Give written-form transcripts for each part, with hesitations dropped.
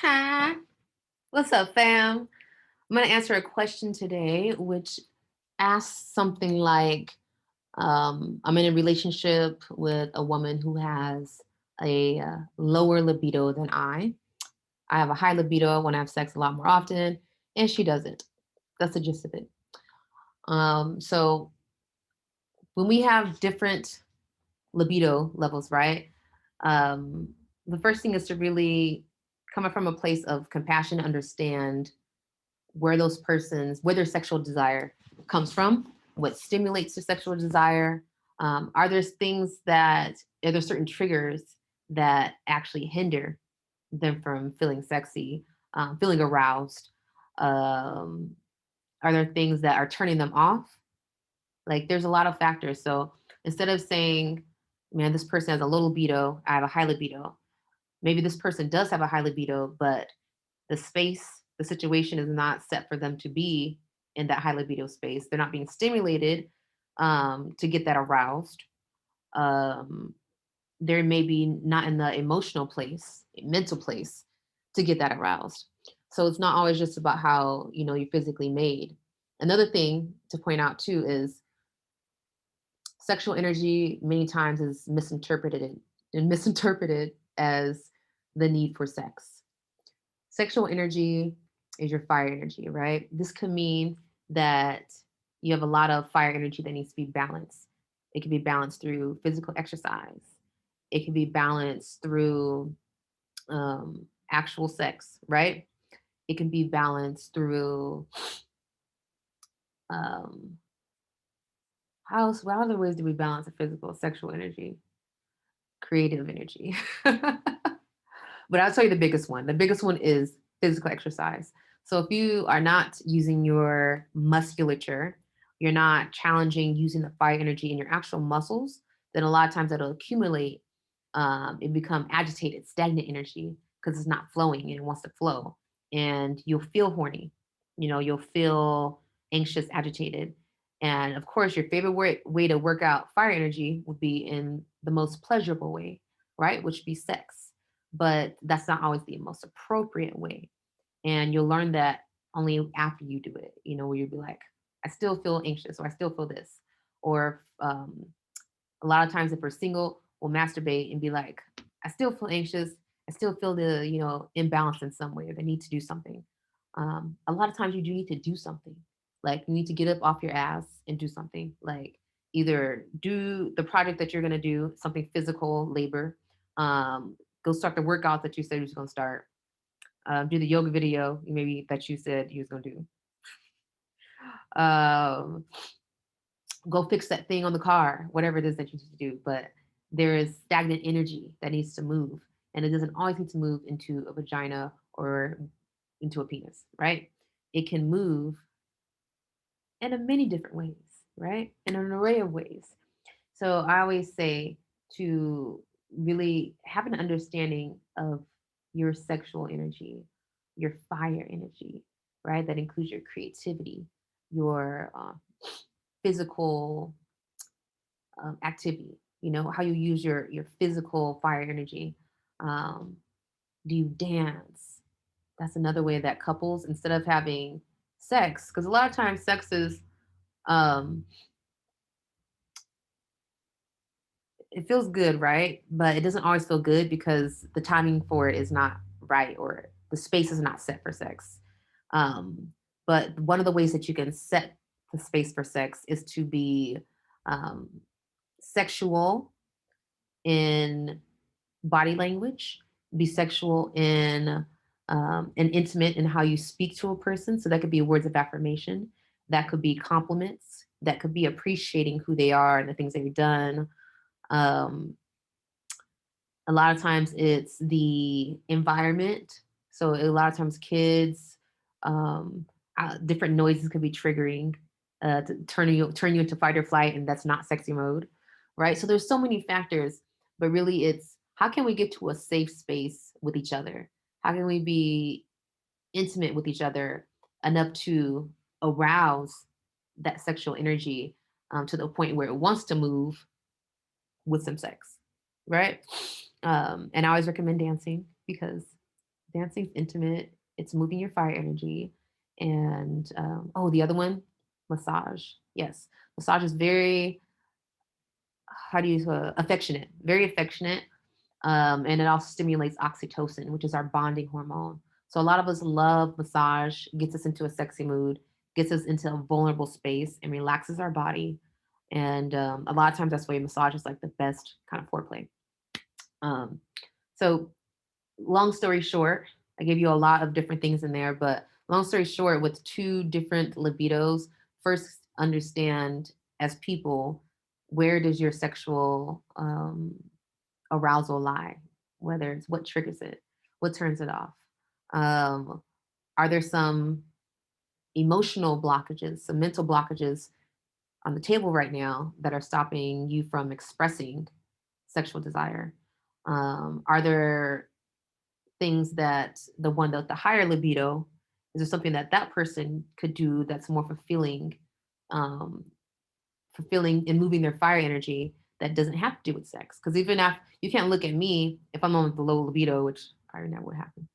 Hi. What's up, fam? I'm going to answer a question today, which asks something like I'm in a relationship with a woman who has a lower libido than I. I have a high libido. I want to have sex a lot more often, and she doesn't. That's the gist of it. So when we have different libido levels, right? Um, the first thing is to really come from a place of compassion, understand where their sexual desire comes from, what stimulates their sexual desire. Are there certain triggers that actually hinder them from feeling sexy, feeling aroused? Um, are there things that are turning them off? Like there's a lot of factors. So instead of saying, man, this person has a low libido, I have a high libido. Maybe this person does have a high libido, but the situation is not set for them to be in that high libido space. They're not being stimulated to get that aroused. Um, they're maybe not in the emotional place, mental place to get that aroused. So it's not always just about how you're physically made. Another thing to point out too is sexual energy many times is misinterpreted as the need for sex. Sexual energy is your fire energy, right? This could mean that you have a lot of fire energy that needs to be balanced. It can be balanced through physical exercise. It can be balanced through actual sex, right? It can be balanced through um, what other ways do we balance the physical, sexual energy, creative energy? But I'll tell you the biggest one. The biggest one is physical exercise. So if you are not using your musculature, you're not challenging using the fire energy in your actual muscles, then a lot of times it'll accumulate and become agitated, stagnant energy because it's not flowing and it wants to flow. And you'll feel horny. You'll feel anxious, agitated. And of course, your favorite way to work out fire energy would be in the most pleasurable way, right? Which would be sex, but that's not always the most appropriate way. And you'll learn that only after you do it, where you'll be like, I still feel anxious or I still feel this. Or a lot of times if we're single, we'll masturbate and be like, I still feel anxious. I still feel the, imbalance in some way or the need to do something. A lot of times you do need to do something. Like you need to get up off your ass and do something. Like either do the project that you're going to do, something physical, labor, go start the workout that you said you was going to start, do the yoga video maybe that you said you was going to do, um, go fix that thing on the car, whatever it is that you need to do. But there is stagnant energy that needs to move, and it doesn't always need to move into a vagina or into a penis, right? It can move in a many different ways, right? In an array of ways. So I always say to really have an understanding of your sexual energy, your fire energy, right? That includes your creativity, your physical activity. How you use your physical fire energy. Um, do you dance? That's another way that couples, instead of having sex, because a lot of times sex is um, it feels good, right? But it doesn't always feel good because the timing for it is not right or the space is not set for sex. Um, but one of the ways that you can set the space for sex is to be um, sexual in body language, be sexual in and intimate in how you speak to a person. So that could be words of affirmation, that could be compliments, that could be appreciating who they are and the things they've done. Um, a lot of times it's the environment. So a lot of times kids, um, different noises can be triggering to turn you into fight or flight, and that's not sexy mode, right? So there's so many factors, but really it's how can we get to a safe space with each other? How can we be intimate with each other enough to arouse that sexual energy to the point where it wants to move with some sex, right? And I always recommend dancing because Dancing's intimate. It's moving your fire energy. And oh, the other one, massage. Yes, massage is very, how do you affectionate, very affectionate. And it also stimulates oxytocin, which is our bonding hormone. So a lot of us love massage, gets us into a sexy mood, gets us into a vulnerable space, and relaxes our body. And a lot of times that's why massage is like the best kind of foreplay. Um, so long story short, I gave you a lot of different things in there, but long story short, with two different libidos, first understand as people, where does your sexual arousal lie? Whether it's what triggers it, what turns it off. Um, are there some emotional blockages, some mental blockages on the table right now that are stopping you from expressing sexual desire? Are there things that the higher libido, is there something that that person could do that's more um, fulfilling and moving their fire energy that doesn't have to do with sex? Because even if you can't look at me if I'm on the low libido, which probably never would happen.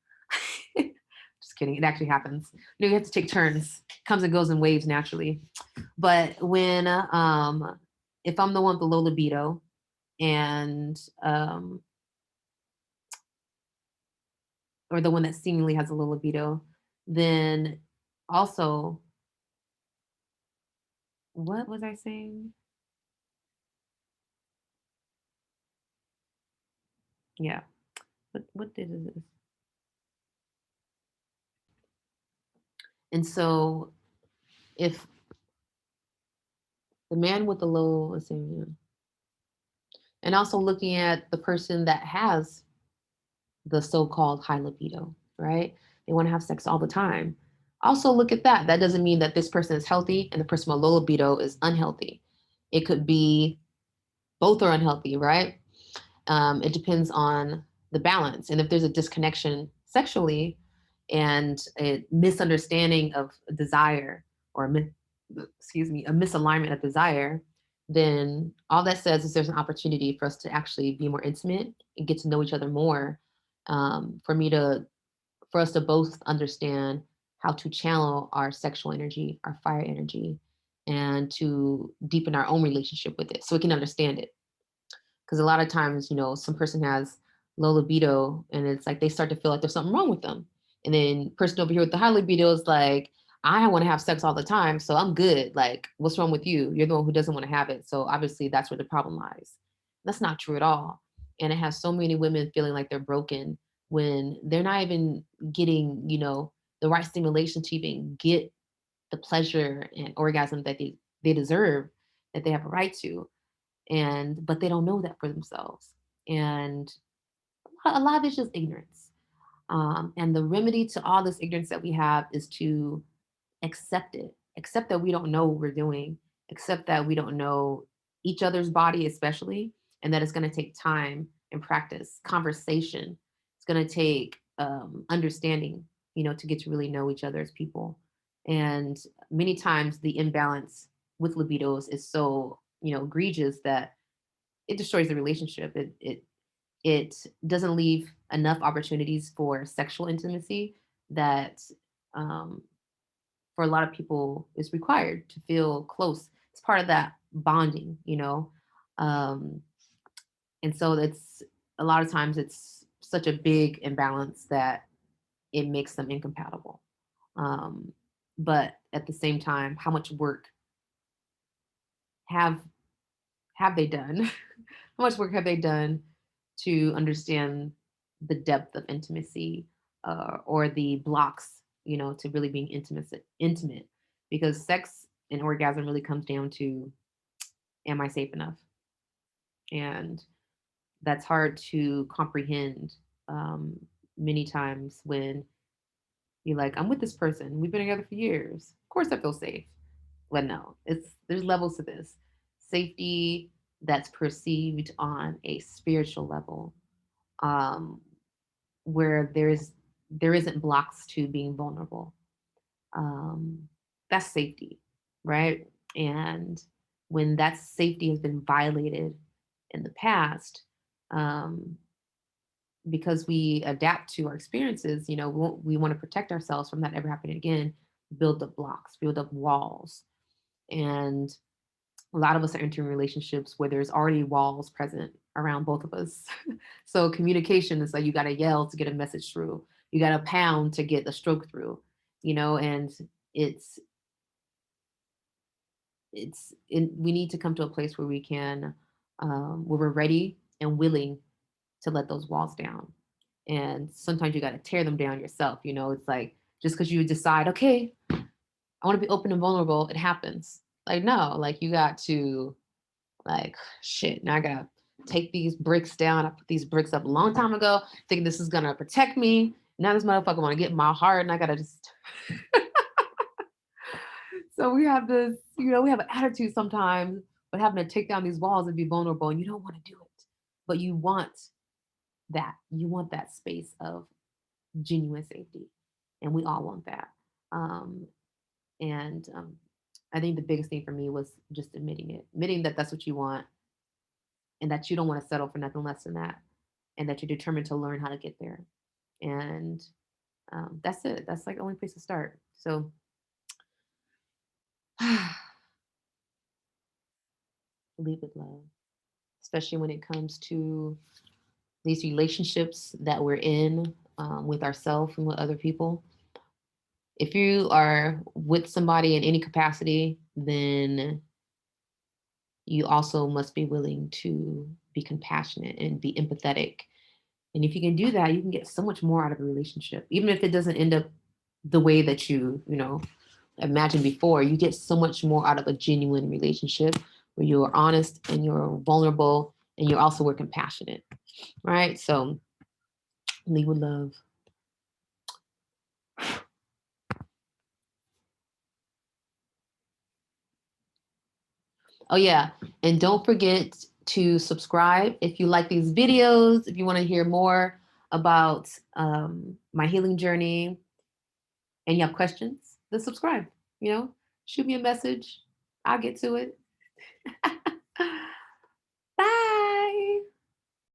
Just kidding. It actually happens. You have to take turns. Comes and goes in waves naturally. But when if I'm the one with the low libido and or the one that seemingly has a low libido, then also, what was I saying? Yeah. What did it is? And so if the man with the low, let's see, yeah. And also looking at the person that has the so-called high libido, right? They want to have sex all the time. Also look at that. That doesn't mean that this person is healthy and the person with low libido is unhealthy. It could be both are unhealthy, right? It depends on the balance. And if there's a disconnection sexually and a misunderstanding of desire or excuse me, a misalignment of desire, then all that says is there's an opportunity for us to actually be more intimate and get to know each other more. For me to, for us to both understand how to channel our sexual energy, our fire energy, and to deepen our own relationship with it so we can understand it. Because a lot of times, some person has low libido and it's like they start to feel like there's something wrong with them. And then person over here with the high libido is like, I want to have sex all the time, so I'm good. Like, what's wrong with you? You're the one who doesn't want to have it. So obviously that's where the problem lies. That's not true at all. And it has so many women feeling like they're broken when they're not even getting, the right stimulation to even get the pleasure and orgasm that they deserve, that they have a right to, and but they don't know that for themselves. And a lot of it's just ignorance. And the remedy to all this ignorance that we have is to accept it, accept that we don't know what we're doing, accept that we don't know each other's body, especially, and that it's going to take time and practice, conversation. It's going to take understanding, to get to really know each other as people. And many times the imbalance with libidos is so, egregious that it destroys the relationship. It doesn't leave enough opportunities for sexual intimacy that um, for a lot of people is required to feel close. It's part of that bonding. Um, and so it's a lot of times it's such a big imbalance that it makes them incompatible. Um, but at the same time, how much work have have they done? How much work have they done to understand the depth of intimacy, or the blocks, to really being intimate? Because sex and orgasm really comes down to, am I safe enough? And that's hard to comprehend many times when you're like, I'm with this person, we've been together for years. Of course I feel safe. But no, there's levels to this. Safety that's perceived on a spiritual level, um, where there isn't blocks to being vulnerable. Um, that's safety, right? And when that safety has been violated in the past, um, because we adapt to our experiences, we want to protect ourselves from that ever happening again, build up blocks, build up walls. And a lot of us are entering relationships where there's already walls present around both of us. So communication is like you got to yell to get a message through. You got to pound to get a stroke through, and it's we need to come to a place where we can where we're ready and willing to let those walls down. And sometimes you got to tear them down yourself. It's like just because you decide, okay, I want to be open and vulnerable, it happens. Like, no, like you got to, like, shit, now I gotta take these bricks down. I put these bricks up a long time ago, thinking this is gonna protect me. Now this motherfucker wanna get in my heart and I gotta just so we have this, we have an attitude sometimes, but having to take down these walls and be vulnerable, and you don't want to do it. But you want that. You want that space of genuine safety. And we all want that. Um, and I think the biggest thing for me was just admitting that that's what you want, and that you don't want to settle for nothing less than that, and that you're determined to learn how to get there. And that's it. That's like the only place to start. So lead with love, especially when it comes to these relationships that we're in with ourselves and with other people. If you are with somebody in any capacity, then you also must be willing to be compassionate and be empathetic. And if you can do that, you can get so much more out of a relationship, even if it doesn't end up the way that you imagined before. You get so much more out of a genuine relationship where you're honest and you're vulnerable and you're also were compassionate, right? So lead with love. Oh yeah, and don't forget to subscribe if you like these videos. If you want to hear more about my healing journey and you have questions, then subscribe. Shoot me a message. I'll get to it.